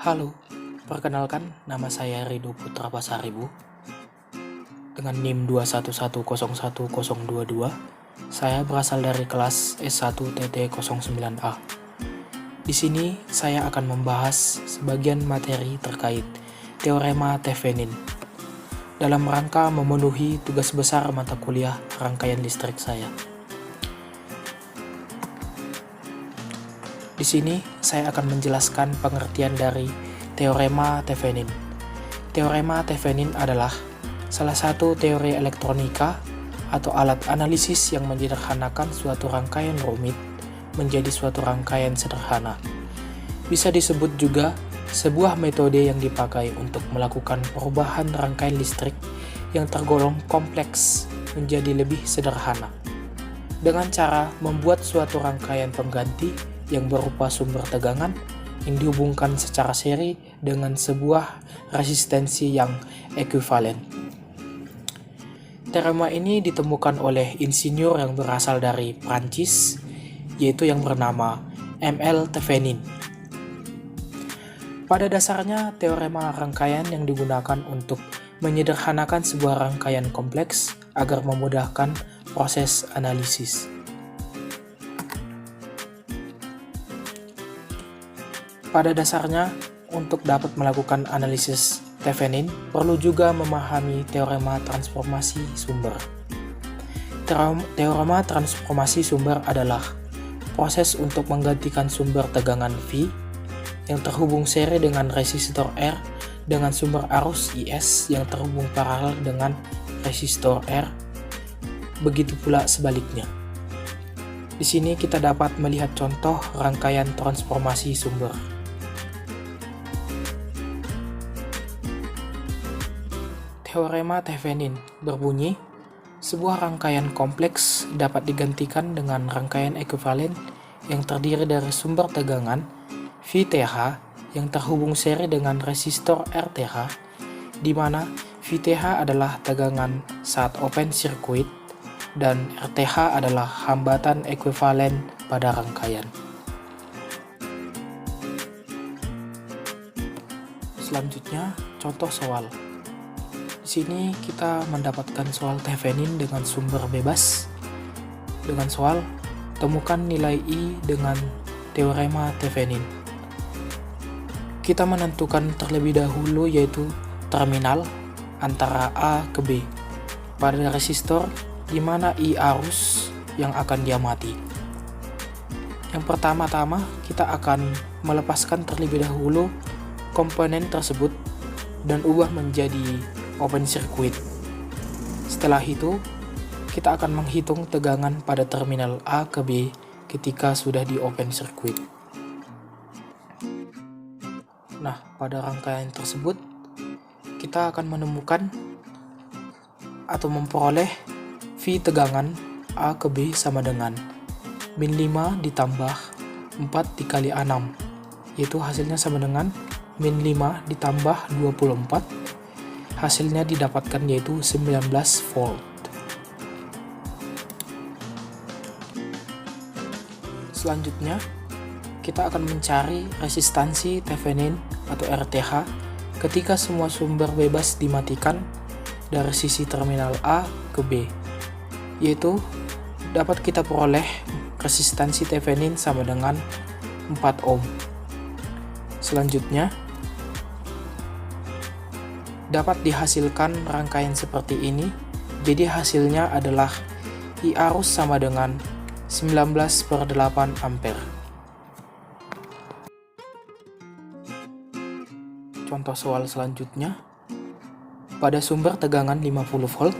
Halo, perkenalkan nama saya Rido Putra Pasaribu. Dengan NIM 211011022, saya berasal dari kelas S1TT09A. Di sini saya akan membahas sebagian materi terkait teorema Thevenin dalam rangka memenuhi tugas besar mata kuliah rangkaian listrik saya. Di sini saya akan menjelaskan pengertian dari teorema Thevenin. Teorema Thevenin adalah salah satu teori elektronika atau alat analisis yang menyederhanakan suatu rangkaian rumit menjadi suatu rangkaian sederhana. Bisa disebut juga sebuah metode yang dipakai untuk melakukan perubahan rangkaian listrik yang tergolong kompleks menjadi lebih sederhana dengan cara membuat suatu rangkaian pengganti yang berupa sumber tegangan yang dihubungkan secara seri dengan sebuah resistensi yang ekuivalen. Teorema ini ditemukan oleh insinyur yang berasal dari Prancis, yaitu yang bernama M.L. Thevenin. Pada dasarnya, teorema rangkaian yang digunakan untuk menyederhanakan sebuah rangkaian kompleks agar memudahkan proses analisis. Pada dasarnya, untuk dapat melakukan analisis Thevenin, perlu juga memahami teorema transformasi sumber. Teorema transformasi sumber adalah proses untuk menggantikan sumber tegangan V yang terhubung seri dengan resistor R dengan sumber arus IS yang terhubung paralel dengan resistor R. Begitu pula sebaliknya. Di sini kita dapat melihat contoh rangkaian transformasi sumber. Teorema Thevenin berbunyi, sebuah rangkaian kompleks dapat digantikan dengan rangkaian ekuivalen yang terdiri dari sumber tegangan VTH yang terhubung seri dengan resistor RTH, di mana VTH adalah tegangan saat open circuit dan RTH adalah hambatan ekuivalen pada rangkaian. Selanjutnya, contoh soal. Di sini kita mendapatkan soal Thevenin dengan sumber bebas. Dengan soal, temukan nilai I dengan teorema Thevenin. Kita menentukan terlebih dahulu yaitu terminal antara A ke B pada resistor di mana I arus yang akan diamati. Yang pertama-tama kita akan melepaskan terlebih dahulu komponen tersebut dan ubah menjadi open circuit. Setelah itu, kita akan menghitung tegangan pada terminal A ke B ketika sudah di open circuit. Nah, pada rangkaian tersebut, kita akan menemukan atau memperoleh V tegangan A ke B sama dengan min 5 ditambah 4 dikali A6, yaitu hasilnya sama dengan min 5 ditambah 24, hasilnya didapatkan yaitu 19 volt. Selanjutnya, kita akan mencari resistansi Thevenin atau RTH ketika semua sumber bebas dimatikan dari sisi terminal A ke B, yaitu dapat kita peroleh resistansi Thevenin sama dengan 4 ohm. Selanjutnya, dapat dihasilkan rangkaian seperti ini, jadi hasilnya adalah I arus sama dengan 19/8 ampere. Contoh soal selanjutnya, pada sumber tegangan 50 volt,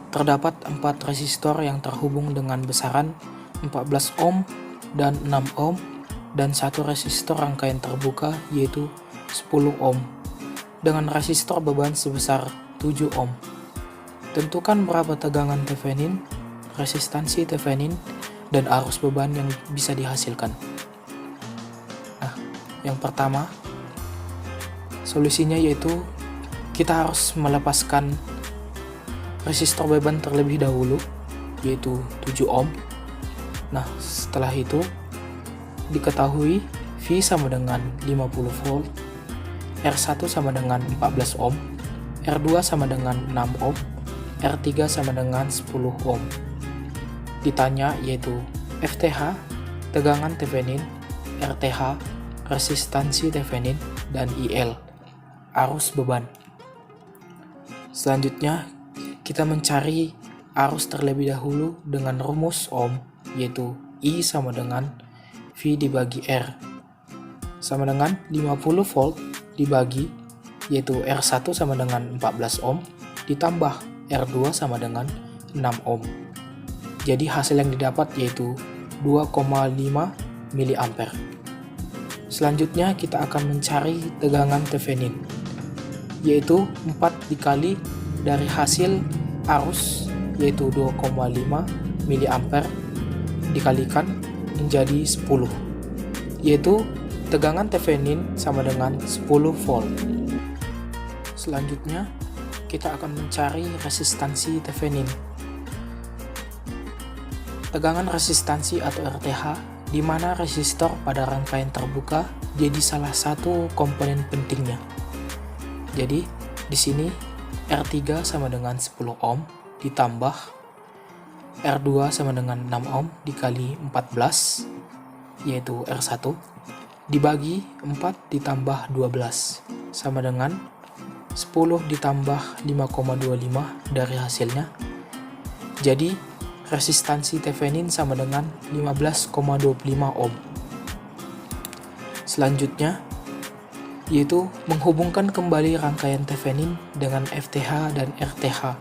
terdapat 4 resistor yang terhubung dengan besaran 14 ohm dan 6 ohm, dan satu resistor rangkaian terbuka yaitu 10 ohm. Dengan resistor beban sebesar 7 ohm. Tentukan berapa tegangan Thevenin, resistansi Thevenin, dan arus beban yang bisa dihasilkan. Nah, yang pertama, solusinya yaitu kita harus melepaskan resistor beban terlebih dahulu, yaitu 7 ohm. Nah, setelah itu, diketahui V sama dengan 50 volt R1 sama dengan 14 ohm, R2 sama dengan 6 ohm, R3 sama dengan 10 ohm. Ditanya yaitu FTH, tegangan Thevenin, RTH, resistansi Thevenin, dan IL, arus beban. Selanjutnya, kita mencari arus terlebih dahulu dengan rumus ohm, yaitu I sama dengan V dibagi R, sama dengan 50 volt dibagi, yaitu R1 sama dengan 14 ohm, ditambah R2 sama dengan 6 ohm. Jadi hasil yang didapat yaitu 2,5 mA. Selanjutnya kita akan mencari tegangan Thevenin, yaitu 4 dikali dari hasil arus, yaitu 2,5 mA dikalikan menjadi 10, yaitu tegangan Thevenin sama dengan 10 volt. Selanjutnya kita akan mencari resistansi Thevenin. Tegangan resistansi atau RTH, di mana resistor pada rangkaian terbuka jadi salah satu komponen pentingnya. Jadi di sini R3 sama dengan 10 ohm ditambah R2 sama dengan 6 ohm dikali 14, yaitu R1, dibagi 4 ditambah 12 sama dengan 10 ditambah 5,25 dari hasilnya. Jadi resistansi Thevenin sama dengan 15,25 ohm. Selanjutnya yaitu menghubungkan kembali rangkaian Thevenin dengan FTH dan RTH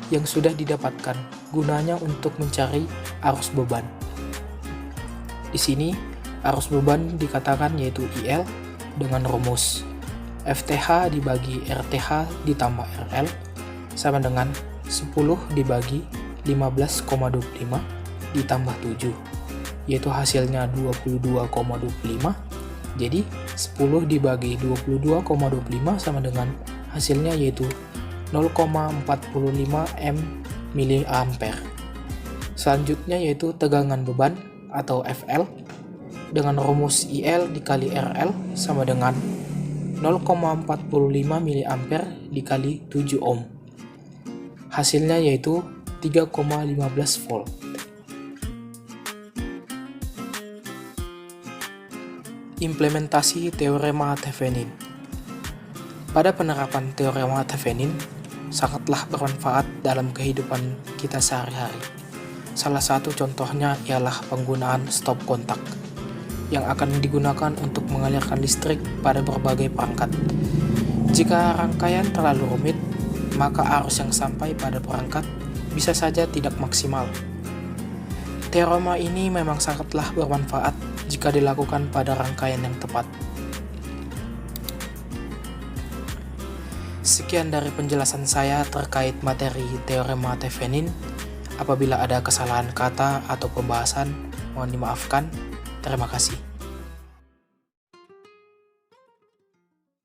yang sudah didapatkan, gunanya untuk mencari arus beban. Di sini arus beban dikatakan yaitu IL dengan rumus FTH dibagi RTH ditambah RL sama dengan 10 dibagi 15,25 ditambah 7, yaitu hasilnya 22,25. Jadi 10 dibagi 22,25 sama dengan hasilnya yaitu 0,45 mA. Selanjutnya yaitu tegangan beban atau FL dengan rumus IL dikali RL sama dengan 0,45 mA dikali 7 ohm. Hasilnya yaitu 3,15 volt. Implementasi teorema Thevenin. Pada penerapan teorema Thevenin sangatlah bermanfaat dalam kehidupan kita sehari-hari. Salah satu contohnya ialah penggunaan stop kontak yang akan digunakan untuk mengalirkan listrik pada berbagai perangkat. Jika rangkaian terlalu rumit, maka arus yang sampai pada perangkat bisa saja tidak maksimal. Teorema ini memang sangatlah bermanfaat jika dilakukan pada rangkaian yang tepat. Sekian dari penjelasan saya terkait materi teorema Thevenin. Apabila ada kesalahan kata atau pembahasan, mohon dimaafkan. Terima kasih.